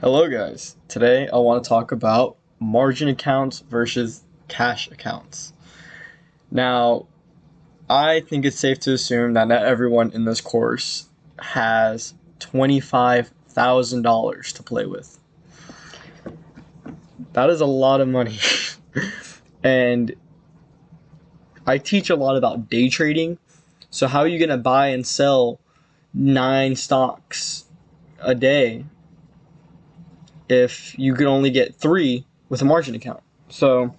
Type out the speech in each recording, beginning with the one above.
Hello guys, today I want to talk about margin accounts versus cash accounts. Now, I think it's safe to assume that not everyone in this course has $25,000 to play with. That is a lot of money. And I teach a lot about day trading. So how are you going to buy and sell 9 stocks a day if you could only get 3 with a margin account? So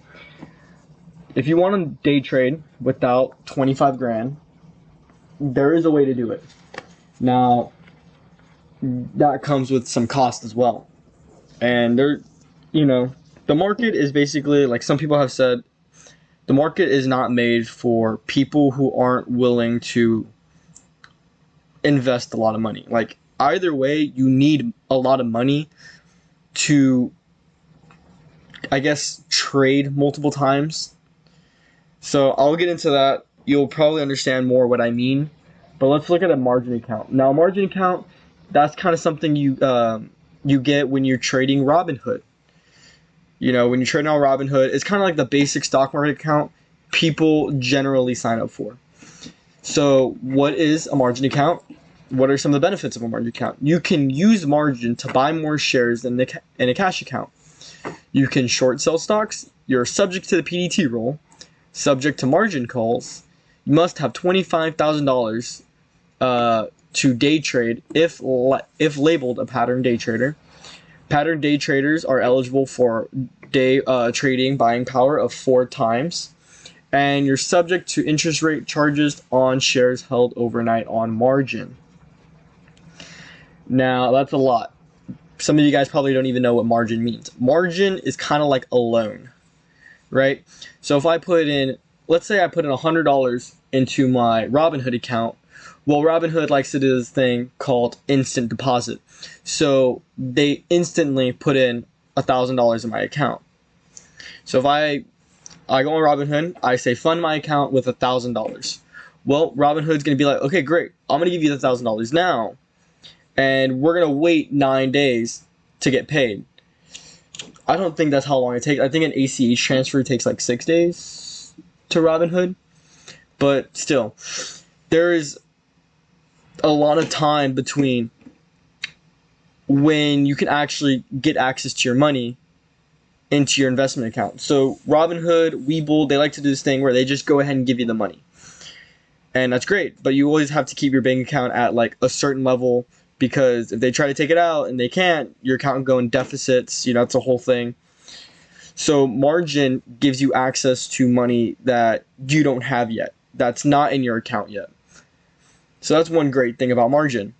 if you want to day trade without 25 grand, there is a way to do it. Now, that comes with some cost as well. And the market is basically, like some people have said, the market is not made for people who aren't willing to invest a lot of money. Like, either way, you need a lot of money to, I guess, trade multiple times. So I'll get into that. You'll probably understand more what I mean. But let's look at a margin account. Now, a margin account, that's kind of something you get when you're trading Robinhood. When you're trading on Robinhood, it's kind of like the basic stock market account people generally sign up for. So what is a margin account? What are some of the benefits of a margin account? You can use margin to buy more shares than in a cash account. You can short sell stocks. You're subject to the PDT rule, subject to margin calls. You must have $25,000 to day trade if labeled a pattern day trader. Pattern day traders are eligible for day trading buying power of 4 times, and you're subject to interest rate charges on shares held overnight on margin. Now, that's a lot. Some of you guys probably don't even know what margin means. Margin is kind of like a loan, right? So if I put in, let's say I put in $100 into my Robinhood account. Well, Robinhood likes to do this thing called instant deposit. So they instantly put in $1,000 in my account. So if I go on Robinhood, I say fund my account with $1,000. Well, Robinhood's going to be like, okay, great. I'm going to give you the $1,000 now. And we're going to wait 9 days to get paid. I don't think that's how long it takes. I think an ACH transfer takes like 6 days to Robinhood. But still, there is a lot of time between when you can actually get access to your money into your investment account. So Robinhood, Webull, they like to do this thing where they just go ahead and give you the money. And that's great, but you always have to keep your bank account at like a certain level, because if they try to take it out and they can't, your account can go in deficits. It's a whole thing. So margin gives you access to money that you don't have yet. That's not in your account yet. So that's one great thing about margin.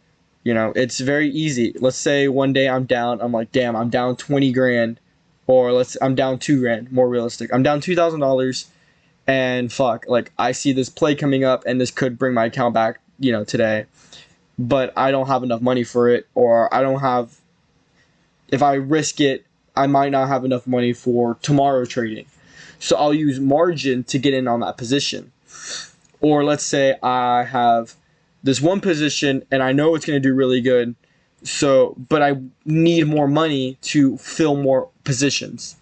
It's very easy. Let's say one day I'm down. I'm like, damn, I'm down 20 grand. Or I'm down 2 grand, more realistic. I'm down $2,000, and fuck, like I see this play coming up and this could bring my account back, today. But I don't have enough money for it, or if I risk it, I might not have enough money for tomorrow trading. So I'll use margin to get in on that position. Or let's say I have this one position and I know it's going to do really good, but I need more money to fill more positions.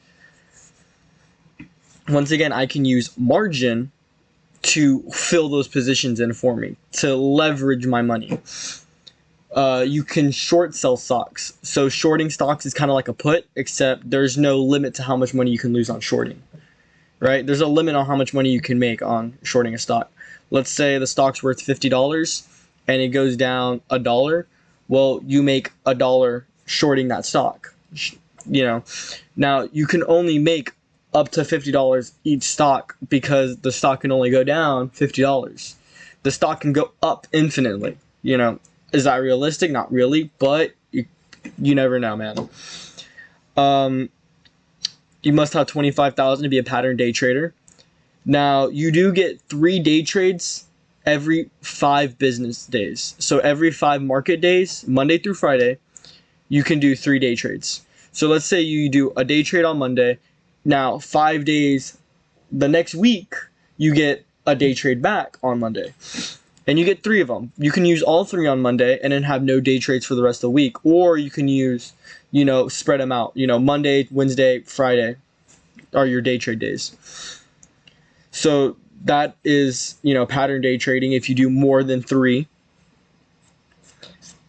Once again, I can use margin to fill those positions in for me, to leverage my money. You can short sell stocks. So shorting stocks is kind of like a put, except there's no limit to how much money you can lose on shorting, right? There's a limit on how much money you can make on shorting a stock. Let's say the stock's worth $50 and it goes down $1. Well, you make $1 shorting that stock. Now you can only make up to $50 each stock, because the stock can only go down $50. The stock can go up infinitely. Is that realistic? Not really, but you never know, man. You must have 25,000 to be a pattern day trader. Now, you do get 3 day trades every 5 business days. So every 5 market days, Monday through Friday, you can do 3 day trades. So let's say you do a day trade on Monday. Now, 5 days the next week, you get a day trade back on Monday. and you get 3 of them. You can use all 3 on Monday and then have no day trades for the rest of the week, or you can use, spread them out. Monday, Wednesday, Friday are your day trade days. So that is, pattern day trading if you do more than 3.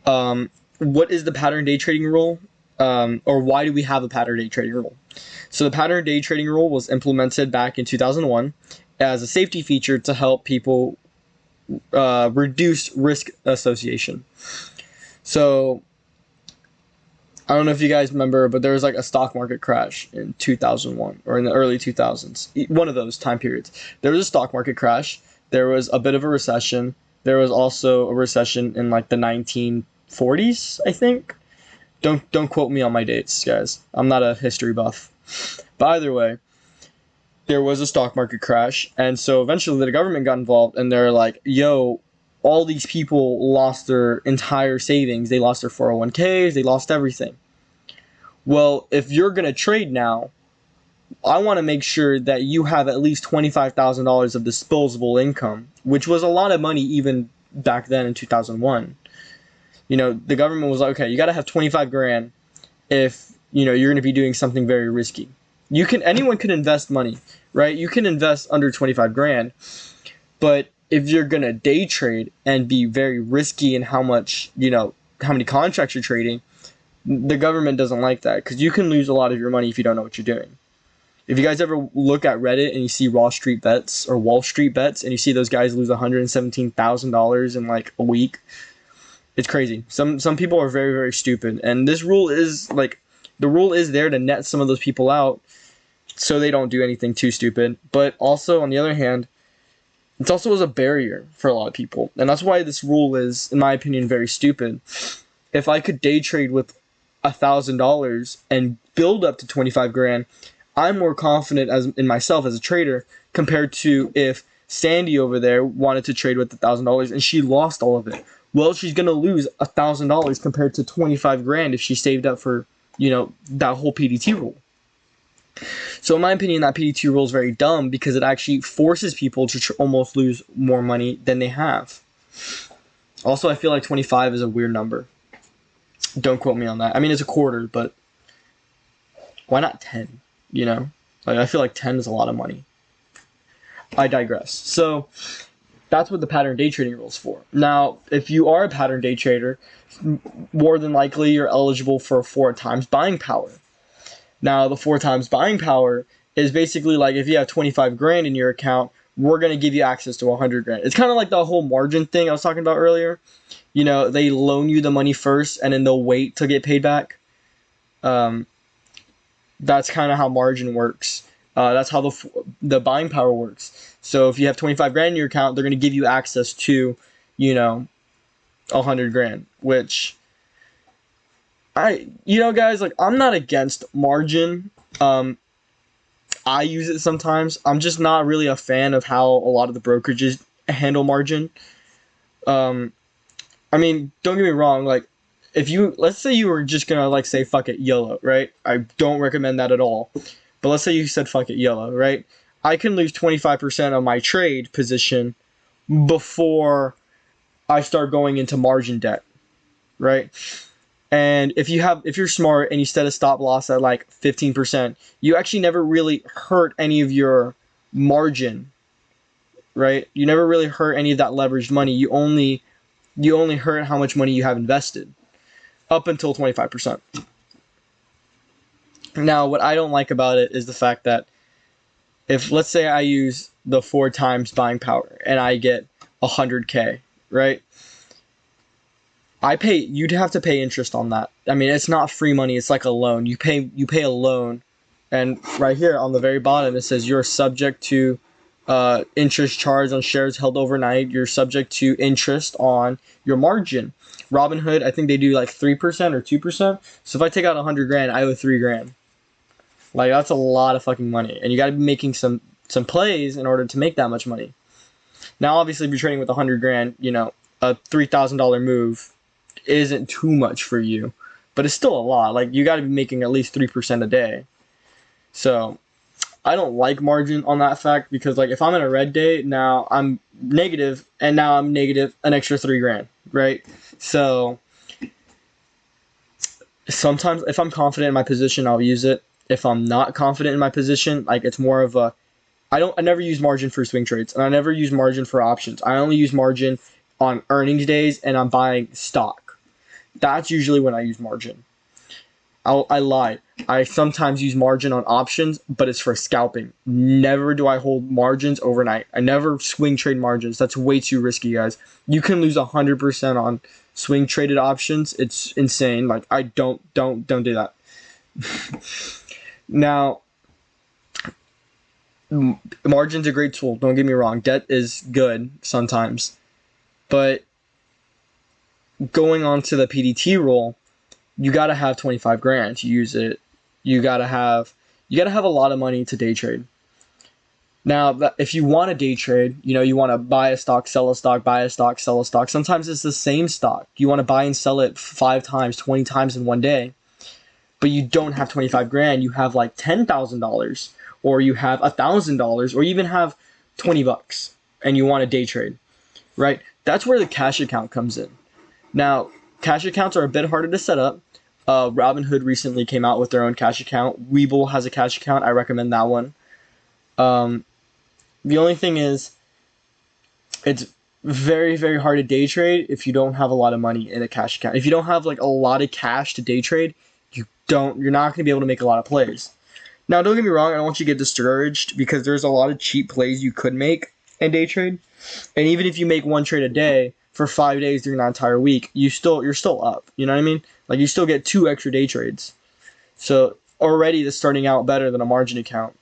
What is the pattern day trading rule? Or why do we have a pattern day trading rule? So the pattern day trading rule was implemented back in 2001 as a safety feature to help people reduce risk association. So I don't know if you guys remember, but there was like a stock market crash in 2001 or in the early 2000s. One of those time periods. There was a stock market crash. There was a bit of a recession. There was also a recession in like the 1940s, I think. Don't quote me on my dates, guys. I'm not a history buff. But either way, there was a stock market crash, and so eventually the government got involved, and they're like, yo, all these people lost their entire savings. They lost their 401ks, they lost everything. Well, if you're going to trade now, I want to make sure that you have at least $25,000 of disposable income, which was a lot of money even back then in 2001. The government was like, okay, you got to have 25 grand if, you're going to be doing something very risky. Anyone can invest money, right? You can invest under 25 grand, but if you're going to day trade and be very risky in how much, how many contracts you're trading, the government doesn't like that because you can lose a lot of your money if you don't know what you're doing. If you guys ever look at Reddit and you see Wall Street Bets or Wall Street Bets and you see those guys lose $117,000 in like a week, it's crazy. Some people are very, very stupid. And this rule is like, the rule is there to net some of those people out so they don't do anything too stupid. But also, on the other hand, it also is a barrier for a lot of people. And that's why this rule is, in my opinion, very stupid. If I could day trade with $1,000 and build up to 25 grand, I'm more confident in myself as a trader compared to if Sandy over there wanted to trade with $1,000 and she lost all of it. Well, she's going to lose $1,000 compared to 25 grand if she saved up for, that whole PDT rule. So in my opinion, that PDT rule is very dumb because it actually forces people to almost lose more money than they have. Also, I feel like 25 is a weird number. Don't quote me on that. I mean, it's a quarter, but why not 10? I feel like 10 is a lot of money. I digress. So that's what the pattern day trading rule is for. Now, if you are a pattern day trader, more than likely you're eligible for 4 times buying power. Now, the 4 times buying power is basically like if you have 25 grand in your account, we're going to give you access to 100 grand. It's kind of like the whole margin thing I was talking about earlier. They loan you the money first and then they'll wait to get paid back. That's kind of how margin works. That's how the buying power works. So if you have 25 grand in your account, they're going to give you access to, 100 grand, which guys, like, I'm not against margin. I use it sometimes. I'm just not really a fan of how a lot of the brokerages handle margin. I mean, don't get me wrong, like, let's say you were just gonna, like, say, fuck it, YOLO, right? I don't recommend that at all. But let's say you said, fuck it, YOLO, right? I can lose 25% of my trade position before I start going into margin debt, right? And if you're smart and you set a stop loss at like 15%, you actually never really hurt any of your margin, right? You never really hurt any of that leveraged money. You only hurt how much money you have invested up until 25%. Now, what I don't like about it is the fact that if, let's say I use the 4 times buying power and I get 100K, right? You'd have to pay interest on that. I mean, it's not free money, it's like a loan. You pay a loan, and right here on the very bottom it says you're subject to interest charged on shares held overnight. You're subject to interest on your margin. Robinhood, I think they do like 3% or 2%. So if I take out 100 grand, I owe 3 grand. Like, that's a lot of fucking money, and you got to be making some plays in order to make that much money. Now, obviously, if you're trading with 100 grand, a $3,000 move isn't too much for you, but it's still a lot. Like, you got to be making at least 3% a day. So I don't like margin on that fact because like if I'm in a red day, now I'm negative and now I'm negative an extra 3 grand, right? So sometimes if I'm confident in my position, I'll use it. If I'm not confident in my position, like it's more of a I never use margin for swing trades and I never use margin for options. I only use margin on earnings days and I'm buying stock. That's usually when I use margin. I lied. I sometimes use margin on options, but it's for scalping. Never do I hold margins overnight. I never swing trade margins. That's way too risky, guys. You can lose 100% on swing traded options. It's insane. Like I don't do that. Now, margin's a great tool. Don't get me wrong. Debt is good sometimes, but going on to the PDT rule, you got to have 25 grand to use it. You got to have a lot of money to day trade. Now, if you want to day trade, you want to buy a stock, sell a stock, buy a stock, sell a stock. Sometimes it's the same stock. You want to buy and sell it 5 times, 20 times in one day. But you don't have 25 grand. You have like $10,000 or you have $1,000 or you even have 20 bucks and you want to day trade, right? That's where the cash account comes in. Now, cash accounts are a bit harder to set up. Robinhood recently came out with their own cash account. Webull has a cash account. I recommend that one. The only thing is, it's very, very hard to day trade if you don't have a lot of money in a cash account. If you don't have like a lot of cash to day trade, you're not going to be able to make a lot of plays. Now, don't get me wrong. I don't want you to get discouraged because there's a lot of cheap plays you could make in day trade. And even if you make one trade a day for 5 days during that entire week, you're still up. You know what I mean? Like you still get 2 extra day trades. So already that's starting out better than a margin account.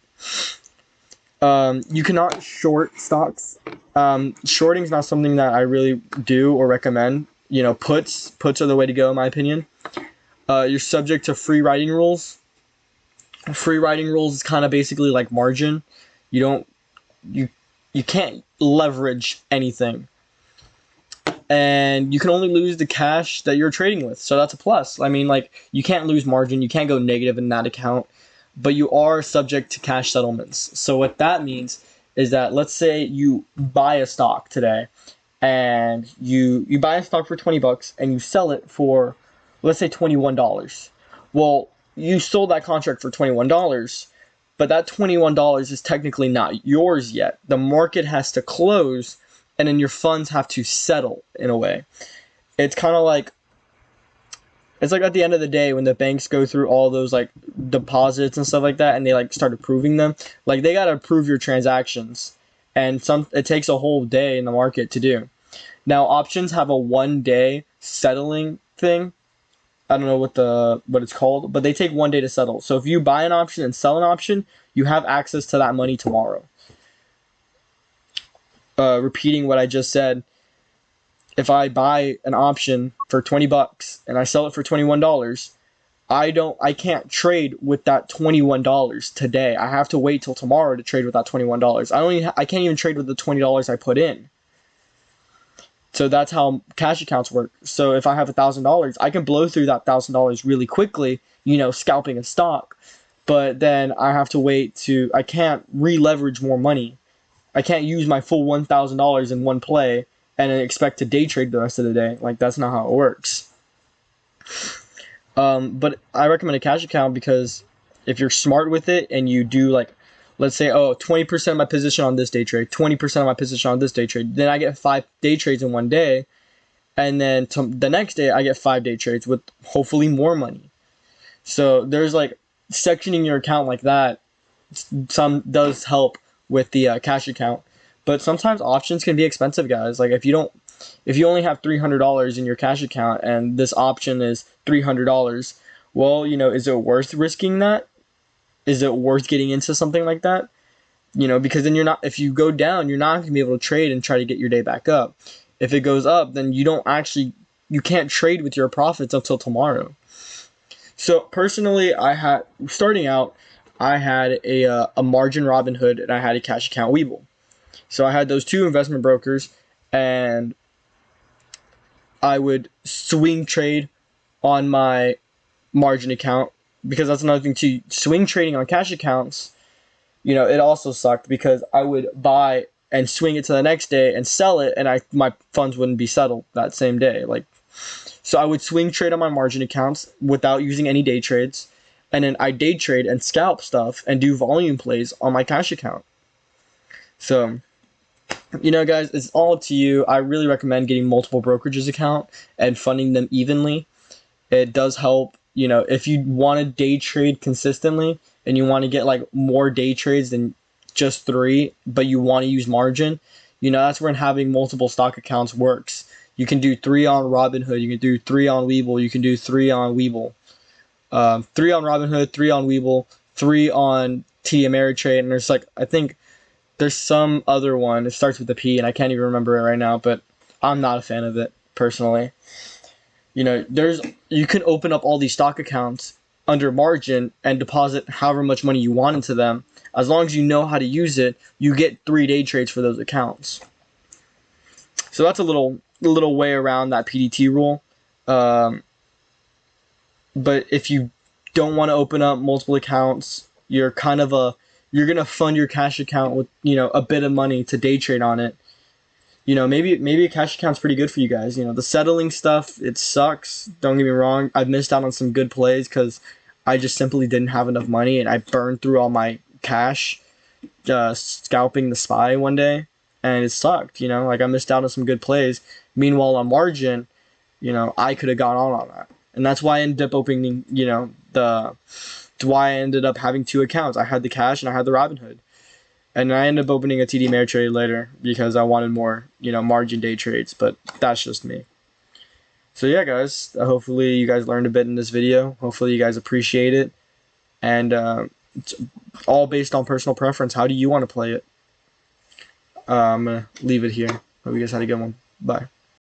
You cannot short stocks. Shorting is not something that I really do or recommend. Puts are the way to go in my opinion. You're subject to free riding rules. Free riding rules is kind of basically like margin. You can't leverage anything. And you can only lose the cash that you're trading with. So that's a plus. I mean, like, you can't lose margin. You can't go negative in that account. But you are subject to cash settlements. So what that means is that let's say you buy a stock today and you buy a stock for 20 bucks and you sell it for, let's say, $21. Well, you sold that contract for $21, but that $21 is technically not yours yet. The market has to close and then your funds have to settle in a way. It's kind of like, it's like at the end of the day when the banks go through all those like deposits and stuff like that and they like start approving them, like they got to approve your transactions and it takes a whole day in the market to do. Now options have a 1 day settling thing. I don't know what it's called, but they take 1 day to settle. So if you buy an option and sell an option, you have access to that money tomorrow. Repeating what I just said, if I buy an option for 20 bucks and I sell it for $21, I can't trade with that $21 today. I have to wait till tomorrow to trade with that $21. I can't even trade with the $20 I put in. So that's how cash accounts work. So if I have $1,000, I can blow through that $1,000 really quickly, scalping a stock. But then I have to I can't re-leverage more money. I can't use my full $1,000 in one play and then expect to day trade the rest of the day. Like, that's not how it works. But I recommend a cash account because if you're smart with it and you do like, let's say, 20% of my position on this day trade, 20% of my position on this day trade, then I get 5 day trades in one day. And then the next day I get 5 day trades with hopefully more money. So there's like sectioning your account like that. Some does help with the cash account. But sometimes options can be expensive, guys. Like if you only have $300 in your cash account and this option is $300, well, is it worth risking that? Is it worth getting into something like that? Because then if you go down, you're not going to be able to trade and try to get your day back up. If it goes up, then you can't trade with your profits until tomorrow. So personally, starting out, I had a margin Robinhood and I had a cash account Webull. So I had those 2 investment brokers and I would swing trade on my margin account because that's another thing too. Swing trading on cash accounts, you know, it also sucked because I would buy and swing it to the next day and sell it, and my funds wouldn't be settled that same day. Like, so I would swing trade on my margin accounts without using any day trades, and then I day trade and scalp stuff and do volume plays on my cash account. So, you know, guys, it's all up to you. I really recommend getting multiple brokerages account and funding them evenly. It does help, you know, if you want to day trade consistently and you want to get like more day trades than just 3, but you want to use margin, you know, that's when having multiple stock accounts works. You can do 3 on Robinhood, you can do 3 on Webull, you can do 3 on Webull, 3 on Robinhood, 3 on Webull, 3 on TD Ameritrade, and there's like, I think there's some other one. It starts with a P, and I can't even remember it right now, but I'm not a fan of it personally. You know, you can open up all these stock accounts under margin and deposit however much money you want into them. As long as you know how to use it, you get 3 day trades for those accounts. So that's a little way around that PDT rule. But if you don't want to open up multiple accounts, you're gonna fund your cash account with, you know, a bit of money to day trade on it. You know, maybe a cash account's pretty good for you guys. You know, the settling stuff, it sucks. Don't get me wrong. I've missed out on some good plays because I just simply didn't have enough money, and I burned through all my cash scalping the SPY one day, and it sucked. You know, like I missed out on some good plays. Meanwhile, on margin, you know, I could have gone on that, and that's why I ended up opening. You know, that's why I ended up having 2 accounts. I had the cash and I had the Robinhood. And I ended up opening a TD Ameritrade later because I wanted more, you know, margin day trades, but that's just me. So yeah, guys, hopefully you guys learned a bit in this video. Hopefully you guys appreciate it. And it's all based on personal preference. How do you want to play it? I'm going to leave it here. Hope you guys had a good one. Bye.